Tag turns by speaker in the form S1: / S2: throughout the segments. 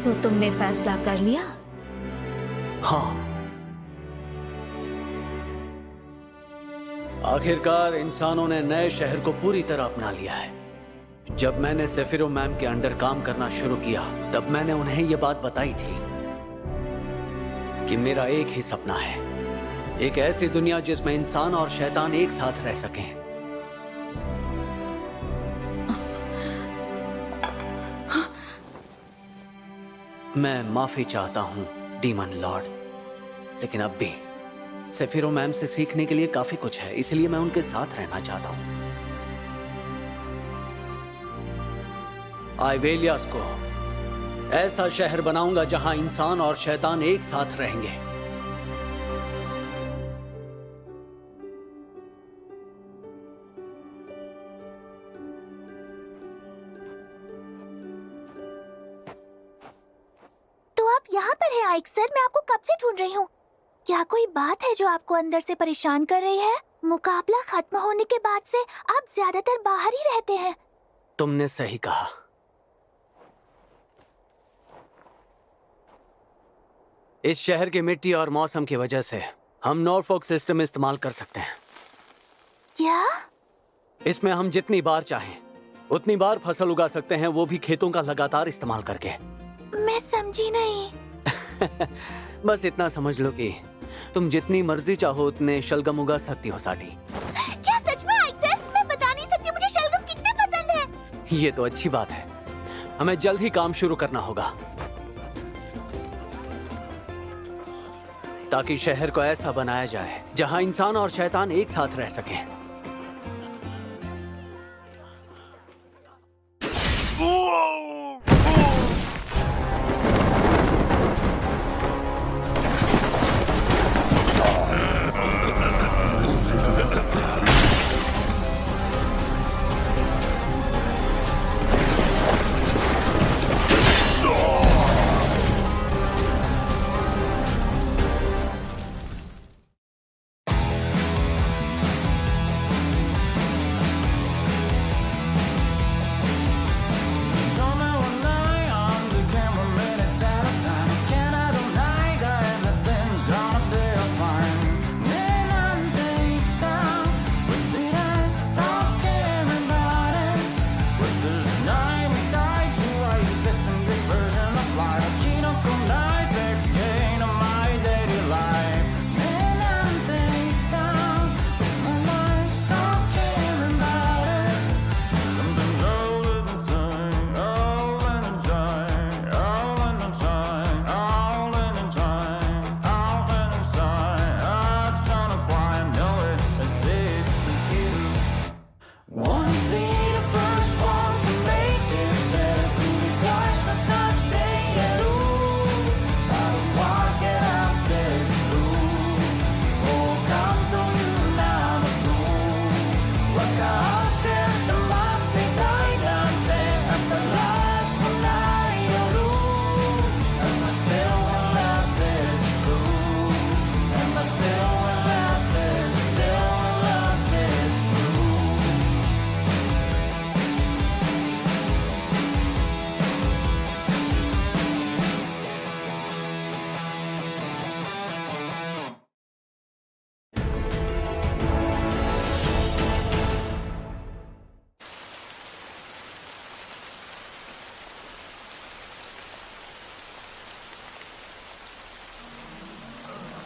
S1: तो तुमने फैसला कर लिया?
S2: हाँ, आखिरकार इंसानों ने नए शहर को पूरी तरह अपना लिया है। जब मैंने सेफिरो मैम के अंडर काम करना शुरू किया, तब मैंने उन्हें यह बात बताई थी कि मेरा एक ही सपना है, एक ऐसी दुनिया जिसमें इंसान और शैतान एक साथ रह सकें। मैं माफी चाहता हूं डीमन लॉर्ड, लेकिन अब भी सेफिरो मैम से सीखने के लिए काफी कुछ है, इसलिए मैं उनके साथ रहना चाहता हूं। आइवेलियास को ऐसा शहर बनाऊंगा जहां इंसान और शैतान एक साथ रहेंगे।
S3: तो आप यहाँ पर हैं आइक सर, मैं आपको कब से ढूंढ रही हूँ। क्या कोई बात है जो आपको अंदर से परेशान कर रही है? मुकाबला खत्म होने के बाद से आप ज्यादातर बाहर ही रहते हैं।
S2: तुमने सही कहा। इस शहर की मिट्टी और मौसम की वजह से हम नॉरफॉक सिस्टम इस्तेमाल कर सकते हैं।
S3: क्या?
S2: इसमें हम जितनी बार चाहें उतनी बार फसल उगा सकते हैं, वो भी खेतों का लगातार इस्तेमाल करके।
S3: मैं समझी नहीं।
S2: बस इतना समझ लो कि तुम जितनी मर्जी चाहो उतने शलगम उगा सकती हो साटी।
S3: क्या सच में आइक सर? मैं बता नहीं सकती मुझे शलगम कितने पसंद है।
S2: ये तो अच्छी बात है। हमें जल्द ही काम शुरू करना होगा ताकि शहर को ऐसा बनाया जाए जहां इंसान और शैतान एक साथ रह सकें।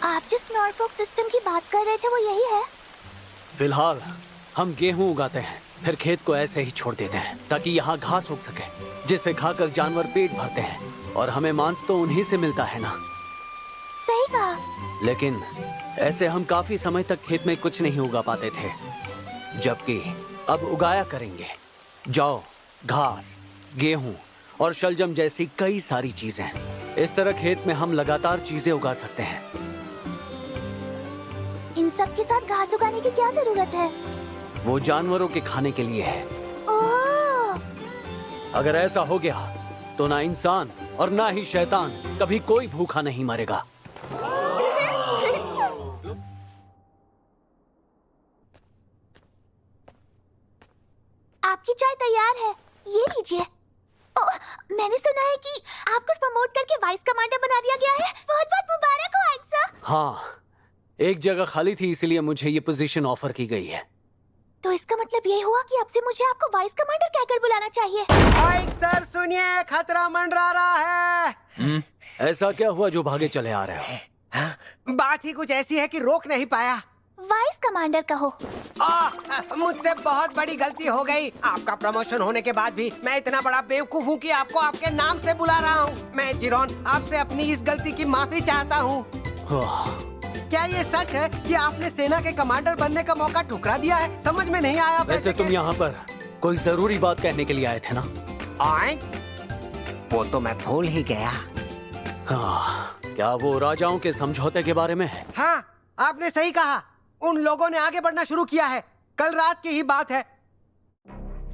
S3: आप जिस नॉरफॉक सिस्टम की बात कर रहे थे वो यही है?
S2: फिलहाल हम गेहूं उगाते हैं, फिर खेत को ऐसे ही छोड़ देते हैं ताकि यहाँ घास उग सके, जिसे खाकर जानवर पेट भरते हैं और हमें मांस तो उन्हीं से मिलता है ना।
S3: सही कहा।
S2: लेकिन ऐसे हम काफी समय तक खेत में कुछ नहीं उगा पाते थे, जबकि अब उगाया करेंगे। जौ, घास, गेहूं और शलजम जैसी कई सारी चीजें। इस तरह खेत में हम लगातार चीजें उगा सकते हैं।
S3: इन सब के साथ घास उगाने की क्या जरूरत है?
S2: वो जानवरों के खाने के लिए है।
S3: ओह!
S2: अगर ऐसा हो गया तो ना इंसान और ना ही शैतान, कभी कोई भूखा नहीं मरेगा।
S3: आपकी चाय तैयार है, ये लीजिए। मैंने सुना है कि आपको प्रमोट करके वाइस कमांडर बना दिया गया है। बहुत बहुत मुबारक हो आइक सर।
S2: हाँ, एक जगह खाली थी इसलिए मुझे ये पोजीशन ऑफर की गई है।
S3: तो इसका मतलब ये हुआ कि अब से मुझे आपको वाइस कमांडर कहकर बुलाना चाहिए।
S1: आइक सर सुनिए, खतरा मंडरा रहा है।
S2: ऐसा क्या हुआ जो भागे चले आ रहे हो?
S1: हाँ, बात ही कुछ ऐसी है कि रोक नहीं पाया।
S3: वाइस कमांडर कहो।
S1: मुझसे बहुत बड़ी गलती हो गई। आपका प्रमोशन होने के बाद भी मैं इतना बड़ा बेवकूफ हूँ कि आपको आपके नाम से बुला रहा हूँ। मैं जिरोन आपसे अपनी इस गलती की माफी चाहता हूँ। क्या ये सच है कि आपने सेना के कमांडर बनने का मौका ठुकरा दिया है? समझ में नहीं आया।
S2: वैसे तुम यहाँ पर कोई जरूरी बात कहने के लिए आए थे ना?
S1: आए? वो तो मैं भूल ही गया।
S2: हाँ, क्या वो राजाओं के समझौते के बारे में है?
S1: हाँ, आपने सही कहा। उन लोगों ने आगे बढ़ना शुरू किया है। कल रात की ही बात है।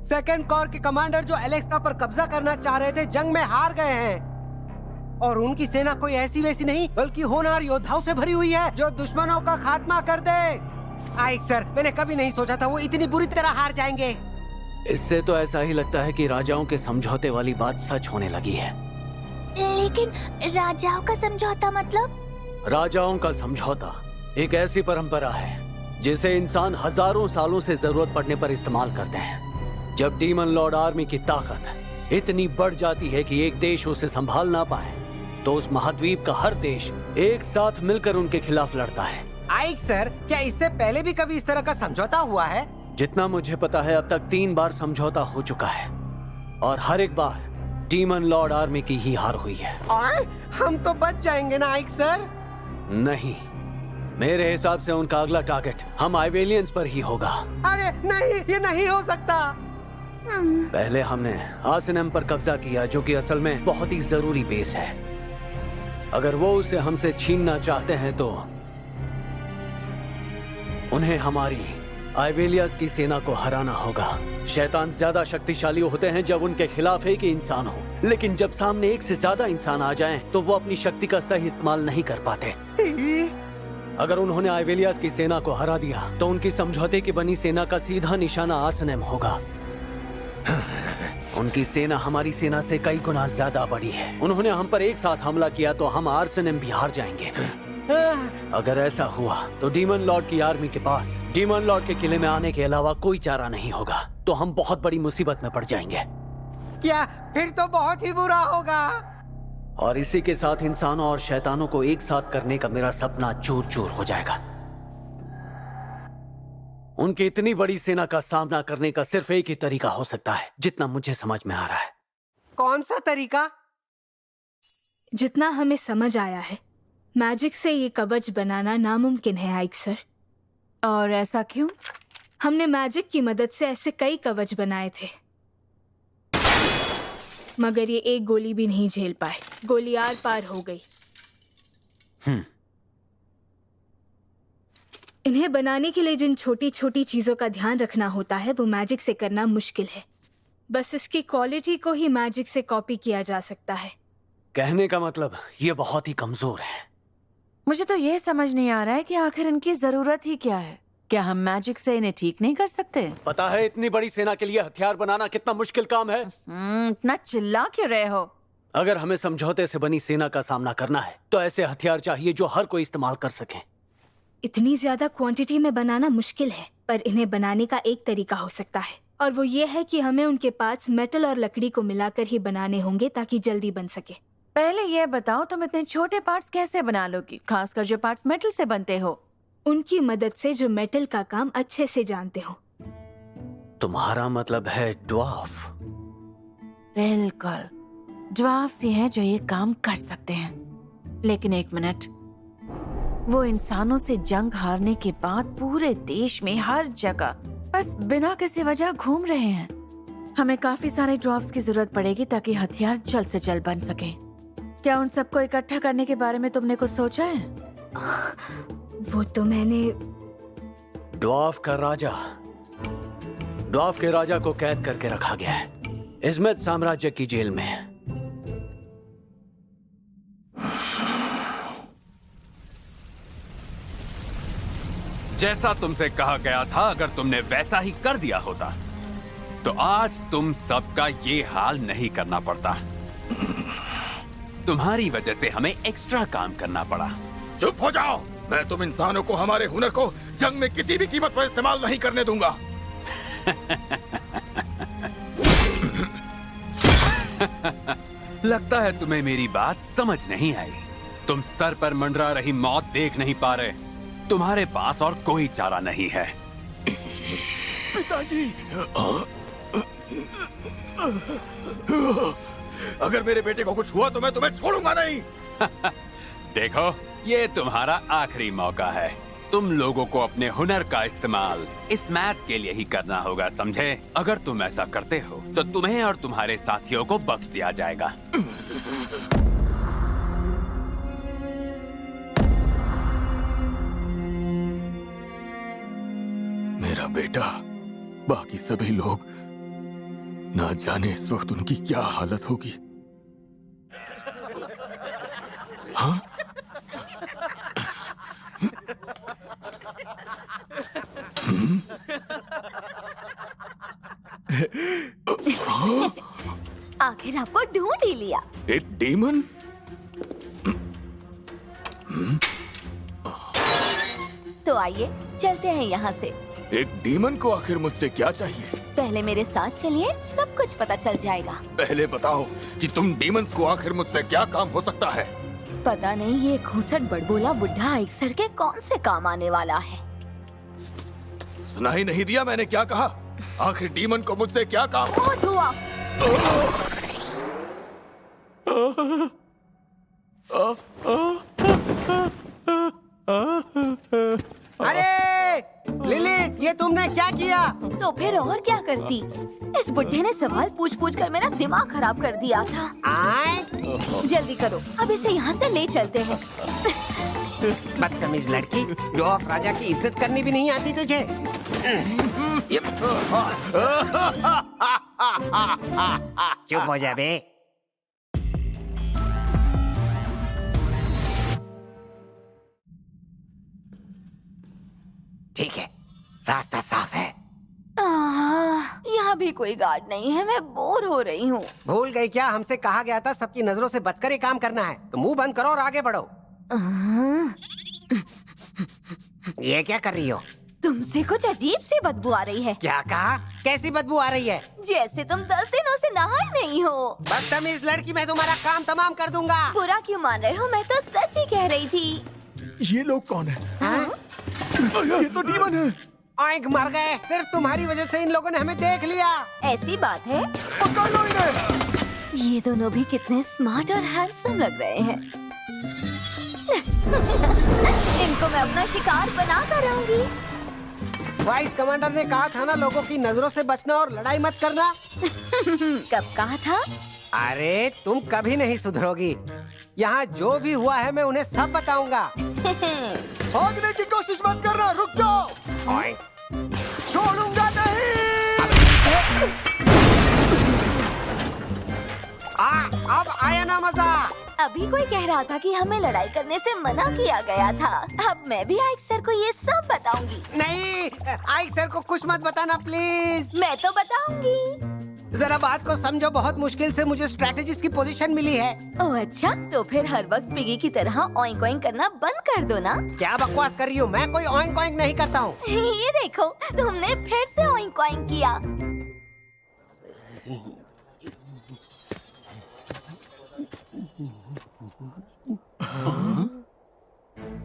S1: सेकंड कोर के कमांडर जो एलेक्सा पर कब्जा करना चाह रहे थे, जंग में हार गए हैं। और उनकी सेना कोई ऐसी वैसी नहीं बल्कि होनहार योद्धाओं से भरी हुई है जो दुश्मनों का खात्मा कर दे। आइक सर, मैंने कभी नहीं सोचा था वो इतनी बुरी तरह हार जाएंगे।
S2: इससे तो ऐसा ही लगता है कि राजाओं के समझौते वाली बात सच होने लगी है।
S3: लेकिन राजाओं का समझौता मतलब?
S2: राजाओं का समझौता एक ऐसी परंपरा है जिसे इंसान हजारों सालों से जरूरत पड़ने पर इस्तेमाल करते हैं। जब डीमन लॉर्ड आर्मी की ताकत इतनी बढ़ जाती है कि एक देश उसे संभाल ना पाए, तो उस महाद्वीप का हर देश एक साथ मिलकर उनके खिलाफ लड़ता है।
S1: आइक सर, क्या इससे पहले भी कभी इस तरह का समझौता हुआ है?
S2: जितना मुझे पता है अब तक 3 बार समझौता हो चुका है और हर एक बार डीमन लॉर्ड आर्मी की ही हार हुई है।
S1: हम तो बच जाएंगे ना आइक सर?
S2: नहीं, मेरे हिसाब से उनका अगला टारगेट हम आइवेलियंस पर ही होगा।
S1: अरे नहीं, ये नहीं हो सकता।
S2: पहले हमने आसनम पर कब्जा किया, जो कि असल में बहुत ही जरूरी बेस है। अगर वो उसे हमसे छीनना चाहते हैं तो उन्हें हमारी आइवेलियंस की सेना को हराना होगा। शैतान ज्यादा शक्तिशाली होते हैं जब उनके खिलाफ एक ही इंसान हो, लेकिन जब सामने एक से ज्यादा इंसान आ जाएं, तो वो अपनी शक्ति का सही इस्तेमाल नहीं कर पाते। अगर उन्होंने आइवेलियंस की सेना को हरा दिया तो उनकी समझौते की बनी सेना का सीधा निशाना आसनम होगा। उनकी सेना हमारी सेना से कई गुना ज्यादा बड़ी है। उन्होंने हम पर एक साथ हमला किया तो हम आर्सेनम भी हार जाएंगे। अगर ऐसा हुआ तो डीमन लॉर्ड की आर्मी के पास डीमन लॉर्ड के किले में आने के अलावा कोई चारा नहीं होगा, तो हम बहुत बड़ी मुसीबत में पड़ जाएंगे।
S1: क्या? फिर तो बहुत ही बुरा होगा।
S2: और इसी के साथ इंसानों और शैतानों को एक साथ करने का मेरा सपना चूर चूर हो जाएगा। उनकी इतनी बड़ी सेना का सामना करने का सिर्फ एक ही तरीका हो सकता है, जितना मुझे समझ में आ रहा है।
S1: कौन सा तरीका?
S4: जितना हमें समझ आया है, मैजिक से ये कवच बनाना नामुमकिन है आइक सर।
S5: और ऐसा क्यों?
S4: हमने मैजिक की मदद से ऐसे कई कवच बनाए थे, मगर ये एक गोली भी नहीं झेल पाए। गोली आर पार हो गई। इन्हें बनाने के लिए जिन छोटी छोटी चीजों का ध्यान रखना होता है, वो मैजिक से करना मुश्किल है। बस इसकी क्वालिटी को ही मैजिक से कॉपी किया जा सकता है।
S2: कहने का मतलब ये बहुत ही कमजोर है।
S5: मुझे तो ये समझ नहीं आ रहा है कि आखिर इनकी जरूरत ही क्या है। क्या हम मैजिक से इन्हें ठीक नहीं कर सकते?
S2: पता है इतनी बड़ी सेना के लिए हथियार बनाना कितना मुश्किल काम है?
S5: इतना चिल्ला क्यों रहे हो?
S2: अगर हमें समझौते से बनी सेना का सामना करना है तो ऐसे हथियार चाहिए जो हर कोई इस्तेमाल कर सके।
S4: इतनी ज्यादा क्वांटिटी में बनाना मुश्किल है, पर इन्हें बनाने का एक तरीका हो सकता है, और वो ये है कि हमें उनके पार्ट्स मेटल और लकड़ी को मिलाकर ही बनाने होंगे ताकि जल्दी बन सके।
S5: पहले ये बताओ, तुम इतने छोटे पार्ट्स कैसे बना लोगी, खासकर जो पार्ट्स मेटल से बनते हो?
S4: उनकी मदद से जो मेटल का काम अच्छे से जानते हो।
S2: तुम्हारा मतलब है ड्वार्फ?
S5: बिल्कुल, ड्वार्फ्स ही हैं जो ये काम कर सकते हैं। लेकिन एक मिनट, वो इंसानों से जंग हारने के बाद पूरे देश में हर जगह बस बिना किसी वजह घूम रहे हैं। हमें काफी सारे ड्वार्फ्स की जरूरत पड़ेगी ताकि हथियार जल्द से जल्द बन सके। क्या उन सबको इकट्ठा करने के बारे में तुमने कुछ सोचा है?
S4: वो तो मैंने
S2: ड्वार्फ के राजा को कैद करके रखा गया है इज़्मेत साम्राज्य की जेल में।
S6: जैसा तुमसे कहा गया था, अगर तुमने वैसा ही कर दिया होता तो आज तुम सबका ये हाल नहीं करना पड़ता। तुम्हारी वजह से हमें एक्स्ट्रा काम करना पड़ा।
S7: चुप हो जाओ। मैं तुम इंसानों को हमारे हुनर को जंग में किसी भी कीमत पर इस्तेमाल नहीं करने दूंगा।
S6: लगता है तुम्हें मेरी बात समझ नहीं आई। तुम सर पर मंडरा रही मौत देख नहीं पा रहे। तुम्हारे पास और कोई चारा नहीं है।
S7: पिताजी, अगर मेरे बेटे को कुछ हुआ तो मैं तुम्हें छोड़ूंगा नहीं।
S6: देखो, ये तुम्हारा आखिरी मौका है। तुम लोगों को अपने हुनर का इस्तेमाल इस मैच के लिए ही करना होगा, समझे? अगर तुम ऐसा करते हो तो तुम्हें और तुम्हारे साथियों को बख्श दिया जाएगा।
S7: मेरा बेटा, बाकी सभी लोग, ना जाने इस वक्त उनकी क्या हालत होगी। हाँ?
S3: आखिर आपको ढूंढ ही लिया।
S7: एक डीमन?
S3: तो आइए चलते हैं यहाँ से।
S7: एक डीमन को आखिर मुझसे क्या चाहिए?
S3: पहले मेरे साथ चलिए, सब कुछ पता चल जाएगा।
S7: पहले बताओ कि तुम डीमंस को आखिर मुझसे क्या काम हो सकता है?
S3: पता नहीं ये घूसट बड़बोला बुढ़ा आइक्सर के कौन से काम आने वाला है।
S7: सुना ही नहीं दिया मैंने क्या कहा? आखिर डीमन को मुझसे क्या काम?
S3: बहुत हुआ।
S1: अरे लिली, ये तुमने क्या किया?
S3: तो फिर और क्या करती? इस बुढ़े ने सवाल पूछ पूछ कर मेरा दिमाग खराब कर दिया था।
S1: आए?
S3: जल्दी करो, अब इसे यहाँ से ले चलते हैं।
S1: बदतमीज लड़की, जो ऑफ राजा की इज्जत करनी भी नहीं आती तुझे। चुप हो जा बे। ठीक है, रास्ता साफ है।
S3: यहाँ भी कोई गार्ड नहीं है, मैं बोर हो रही हूँ।
S1: भूल गई क्या? हमसे कहा गया था सबकी नजरों से बचकर ही काम करना है। तो मुंह बंद करो और आगे बढ़ो। ये क्या कर रही हो?
S3: तुमसे कुछ अजीब सी बदबू आ रही है।
S1: क्या कहा? कैसी बदबू आ रही है?
S3: जैसे तुम 10 दिनों से नहाए नहीं हो।
S1: बदतमीज लड़की, मैं तुम्हारा काम तमाम कर दूंगा।
S3: बुरा क्यों मान रहे हो? मैं तो सच ही कह रही थी।
S7: ये लोग कौन है? ये तो डीमन है।
S1: आंख मर गए, सिर्फ तुम्हारी वजह से इन लोगों ने हमें देख लिया।
S3: ऐसी बात है?
S7: पकड़ लो इन्हें।
S3: ये दोनों भी कितने स्मार्ट और हैंडसम लग रहे हैं। इनको मैं अपना शिकार बनाकर रहूंगी।
S1: वाइस कमांडर ने कहा था ना, लोगों की नजरों से बचना और लड़ाई मत करना।
S3: कब कहा था?
S1: अरे तुम कभी नहीं सुधरोगी। यहाँ जो भी हुआ है मैं उन्हें सब बताऊंगा।
S7: भागने की कोशिश मत करना, रुक जाओ। छोड़ूंगा नहीं।
S1: अब आया ना मजा।
S3: अभी कोई कह रहा था कि हमें लड़ाई करने से मना किया गया था। अब मैं भी आइक सर को ये सब बताऊंगी।
S1: नहीं, आइक सर को कुछ मत बताना प्लीज।
S3: मैं तो बताऊंगी।
S1: जरा बात को समझो, बहुत मुश्किल से मुझे स्ट्रैटेजिस्ट की पोजीशन मिली है।
S3: ओह अच्छा, तो फिर हर वक्त पिगी की तरह ऑइंक ऑइंक करना बंद कर दो ना।
S1: क्या बकवास कर रही हो? मैं कोई ऑइंक ऑइंक नहीं करता हूँ।
S3: ये देखो, तुमने फिर से ऑइंक ऑइंक किया।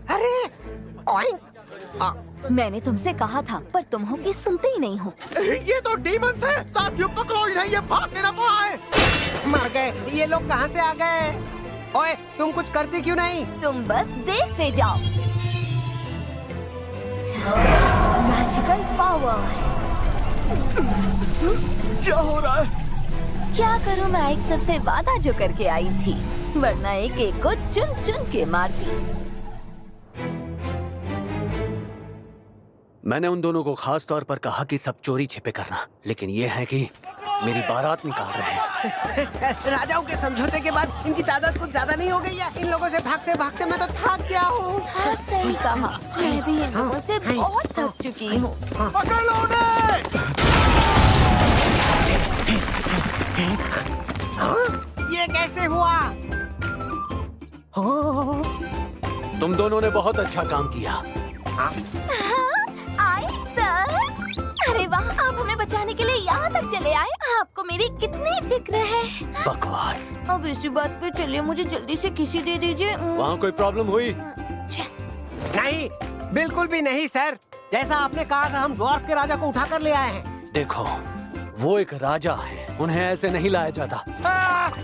S1: अरे ऑइंक।
S3: मैंने तुमसे कहा था, पर तुम हो कि सुनते ही नहीं हो।
S7: ये तो डीमंस है। साथियों पकड़ो इन्हें, ये भागने ना पाए।
S1: मर गए। ये लोग कहाँ से आ गए? ओए, तुम कुछ करती क्यों नहीं?
S3: तुम बस देखते जाओ। Magical power.
S7: क्या हो रहा है?
S3: क्या करूं, मैं एक सर से वादा जो करके आई थी, वरना एक एक को चुन चुन के मारती।
S2: मैंने उन दोनों को खास तौर पर कहा कि सब चोरी छिपे करना, लेकिन ये है कि मेरी बारात निकाल रहे हैं।
S1: राजाओं के समझौते के बाद इनकी तादाद कुछ ज्यादा नहीं हो गई है? इन लोगों से भागते भागते मैं तो थक गया हूँ।
S3: हाँ सही कहा, मैं भी इन लोगों से बहुत थक चुकी हूँ।
S7: पकड़ लो उन्हें।
S1: ये कैसे हुआ?
S2: तुम दोनों ने बहुत अच्छा काम किया।
S3: आए सर। अरे वाह, आप हमें बचाने के लिए यहाँ तक चले आए। आपको मेरी कितनी फिक्र है।
S2: बकवास।
S3: अब इसी बात पे चलिए, मुझे जल्दी से किसी दे दीजिए।
S2: वहाँ कोई प्रॉब्लम हुई?
S1: नहीं, बिल्कुल भी नहीं सर। जैसा आपने कहा था, हम ड्वार्फ के राजा को उठा कर ले आए हैं।
S2: देखो, वो एक राजा है, उन्हें ऐसे नहीं लाया जाता।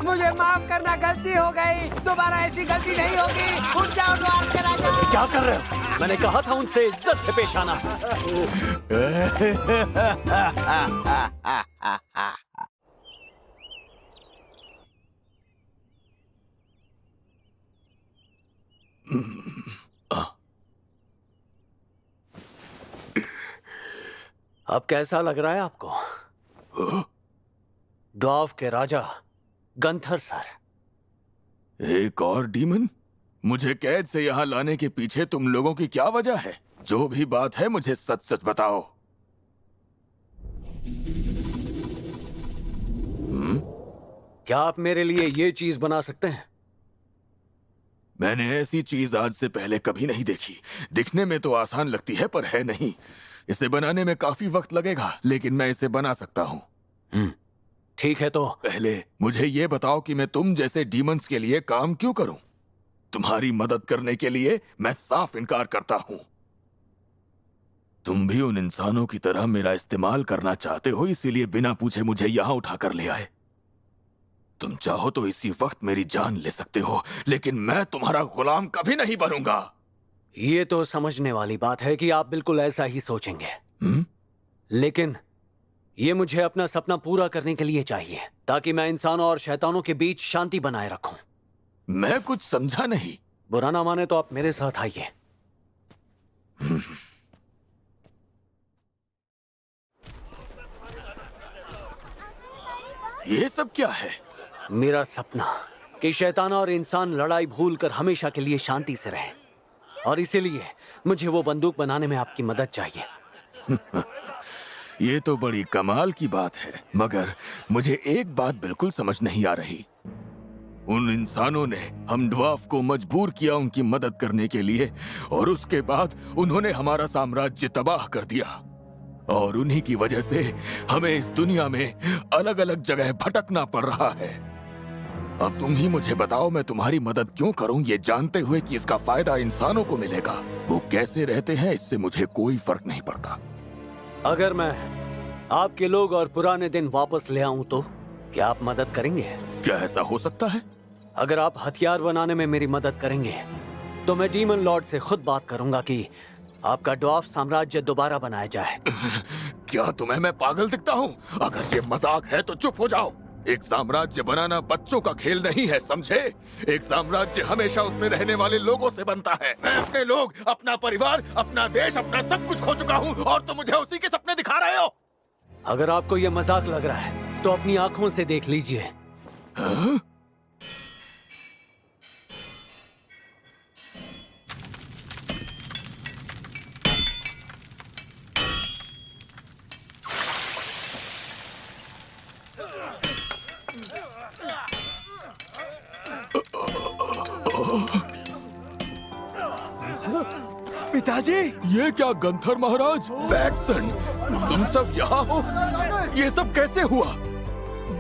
S1: मुझे माफ करना, गलती हो गई। दोबारा ऐसी गलती नहीं होगी। उठ जाओ ड्वार्फ के राजा।
S2: क्या कर रहे हो? मैंने कहा था उनसे इज्जत से पेश आना। अब कैसा लग रहा है आपको? ड्वार्फ के राजा गंथर सर।
S7: एक और डीमन? मुझे कैद से यहाँ लाने के पीछे तुम लोगों की क्या वजह है? जो भी बात है मुझे सच सच बताओ।
S2: क्या आप मेरे लिए ये चीज बना सकते हैं?
S7: मैंने ऐसी चीज आज से पहले कभी नहीं देखी। दिखने में तो आसान लगती है पर है नहीं। इसे बनाने में काफी वक्त लगेगा, लेकिन मैं इसे बना सकता हूँ।
S2: ठीक है, तो
S7: पहले मुझे ये बताओ कि मैं तुम जैसे डीमंस के लिए काम क्यों करूं? तुम्हारी मदद करने के लिए मैं साफ इनकार करता हूं। तुम भी उन इंसानों की तरह मेरा इस्तेमाल करना चाहते हो, इसीलिए बिना पूछे मुझे यहां उठाकर ले आए। तुम चाहो तो इसी वक्त मेरी जान ले सकते हो, लेकिन मैं तुम्हारा गुलाम कभी नहीं बनूंगा।
S2: ये तो समझने वाली बात है कि आप बिल्कुल ऐसा ही सोचेंगे। लेकिन ये मुझे अपना सपना पूरा करने के लिए चाहिए, ताकि मैं इंसानों और शैतानों के बीच शांति बनाए रखूं।
S7: मैं कुछ समझा नहीं।
S2: बुरा ना माने तो आप मेरे साथ आइए।
S7: ये सब क्या है?
S2: मेरा सपना कि शैतान और इंसान लड़ाई भूलकर हमेशा के लिए शांति से रहें, और इसीलिए मुझे वो बंदूक बनाने में आपकी मदद चाहिए।
S7: ये तो बड़ी कमाल की बात है, मगर मुझे एक बात बिल्कुल समझ नहीं आ रही। उन इंसानों ने हम ड्वार्फ को मजबूर किया उनकी मदद करने के लिए, और उसके बाद उन्होंने हमारा साम्राज्य तबाह कर दिया, और उन्हीं की वजह से हमें इस दुनिया में अलग अलग जगह भटकना पड़ रहा है। अब तुम ही मुझे बताओ, मैं तुम्हारी मदद क्यों करूं, ये जानते हुए कि इसका फायदा इंसानों को मिलेगा। वो कैसे रहते हैं इससे मुझे कोई फर्क नहीं पड़ता।
S2: अगर मैं आपके लोग और पुराने दिन वापस ले आऊं तो क्या आप मदद करेंगे?
S7: क्या ऐसा हो सकता है?
S2: अगर आप हथियार बनाने में मेरी मदद करेंगे तो मैं डीमन लॉर्ड से खुद बात करूंगा कि आपका ड्वार्फ साम्राज्य दोबारा बनाया जाए।
S7: क्या तुम्हें मैं पागल दिखता हूँ? अगर ये मजाक है तो चुप हो जाओ। एक साम्राज्य बनाना बच्चों का खेल नहीं है, समझे? एक साम्राज्य हमेशा उसमें रहने वाले लोगों से बनता है। मैं अपने लोग, अपना परिवार, अपना देश, अपना सब कुछ खो चुका हूँ, और तुम मुझे उसी के सपने दिखा रहे हो।
S2: अगर आपको ये मजाक लग रहा है तो अपनी आंखों से देख लीजिए।
S7: हाँ?
S1: पिताजी,
S7: ये क्या गंथर महाराज, बैक्सन, तुम सब यहाँ हो? ये सब कैसे हुआ?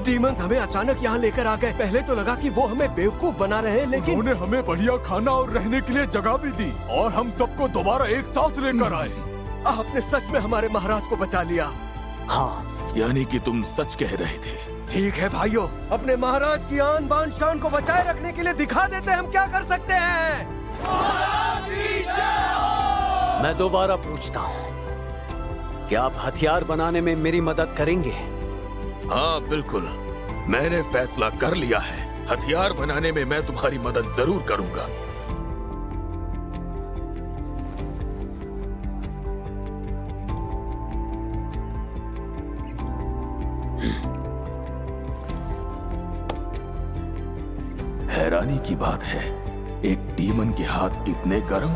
S1: डीमंस हमें अचानक यहाँ लेकर आ गए। पहले तो लगा कि वो हमें बेवकूफ बना रहे हैं, लेकिन
S7: उन्होंने हमें बढ़िया खाना और रहने के लिए जगह भी दी, और हम सबको दोबारा एक साथ लेकर आए।
S1: आपने सच में हमारे महाराज को बचा लिया।
S2: हाँ,
S7: यानी कि तुम सच कह रहे थे।
S1: ठीक है भाइयों, अपने महाराज की आन बान शान को बचाए रखने के लिए दिखा देते हैं हम क्या कर सकते हैं।
S2: मैं दोबारा पूछता हूँ, क्या आप हथियार बनाने में मेरी मदद करेंगे?
S7: हाँ बिल्कुल, मैंने फैसला कर लिया है। हथियार बनाने में मैं तुम्हारी मदद जरूर करूंगा। हैरानी की बात है, एक डीमन के हाथ इतने गर्म।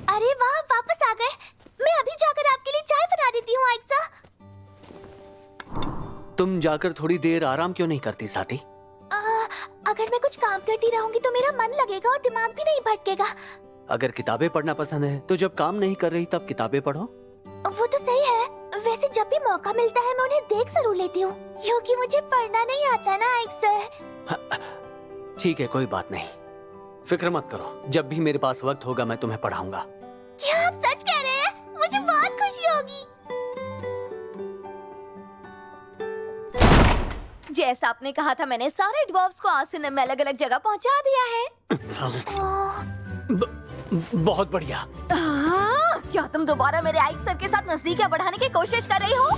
S3: अरे वाह, वापस आ गए। मैं अभी जाकर आपके लिए चाय बना बना देती हूँ आइक्सा।
S2: तुम जाकर थोड़ी देर आराम क्यों नहीं करती साटी?
S3: अगर मैं कुछ काम करती रहूंगी तो मेरा मन लगेगा और दिमाग भी नहीं भटकेगा।
S2: अगर किताबें पढ़ना पसंद है तो जब काम नहीं कर रही तब किताबें पढ़ो।
S3: वो तो सही है, वैसे जब भी मौका मिलता है मैं उन्हें देख जरूर लेती हूँ, क्योंकि मुझे पढ़ना नहीं आता ना आइक सर।
S2: ठीक है, कोई बात नहीं, फिक्र मत करो, जब भी मेरे पास वक्त होगा मैं तुम्हें पढ़ाऊंगा।
S3: क्या आप सच कह रहे हैं? मुझे बहुत खुशी होगी।
S8: जैसा आपने कहा था, मैंने सारे ड्वार्फ्स को आसनम में अलग अलग जगह पहुंचा दिया है।
S2: बहुत बढ़िया।
S8: क्या तुम दोबारा मेरे आइक सर के साथ नजदीकियां बढ़ाने की कोशिश कर रही हो?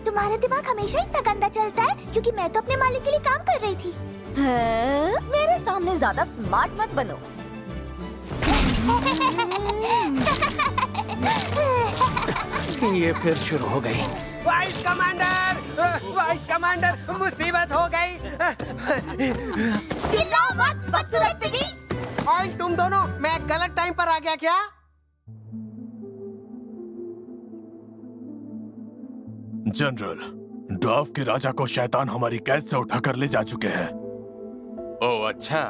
S3: तुम्हारा दिमाग हमेशा इतना गंदा चलता है क्योंकि मैं तो अपने मालिक के लिए काम कर रही थी।
S8: मेरे सामने ज्यादा स्मार्ट मत बनो।
S2: ये फिर शुरू हो गई।
S1: वाइस कमांडर, मुसीबत हो गई।
S8: चिल्लाओ मत बदसूरत पिगी।
S1: और तुम दोनों, मैं गलत टाइम पर आ गया क्या?
S9: जनरल, ड्वार्फ के राजा को शैतान हमारी कैद से उठाकर ले जा चुके हैं।
S6: ओह अच्छा,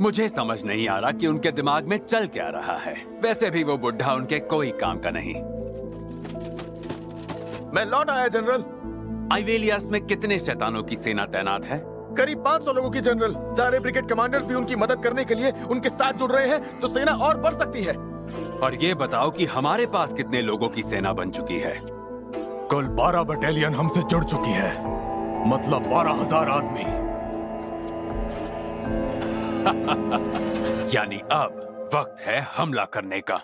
S6: मुझे समझ नहीं आ रहा कि उनके दिमाग में चल क्या रहा है। वैसे भी वो बुढ़ा उनके कोई काम का नहीं।
S7: मैं लौट आया जनरल।
S6: आइवेलियस में कितने शैतानों की सेना तैनात है?
S7: करीब 500 लोगों की जनरल। सारे ब्रिगेड कमांडर्स भी उनकी मदद करने के लिए उनके साथ जुड़ रहे हैं, तो सेना और बढ़ सकती है।
S6: और ये बताओ कि हमारे पास कितने लोगों की सेना बन चुकी है?
S9: कुल 12 बटालियन हमसे जुड़ चुकी है, मतलब 12,000 आदमी।
S6: यानी अब वक्त है हमला करने का।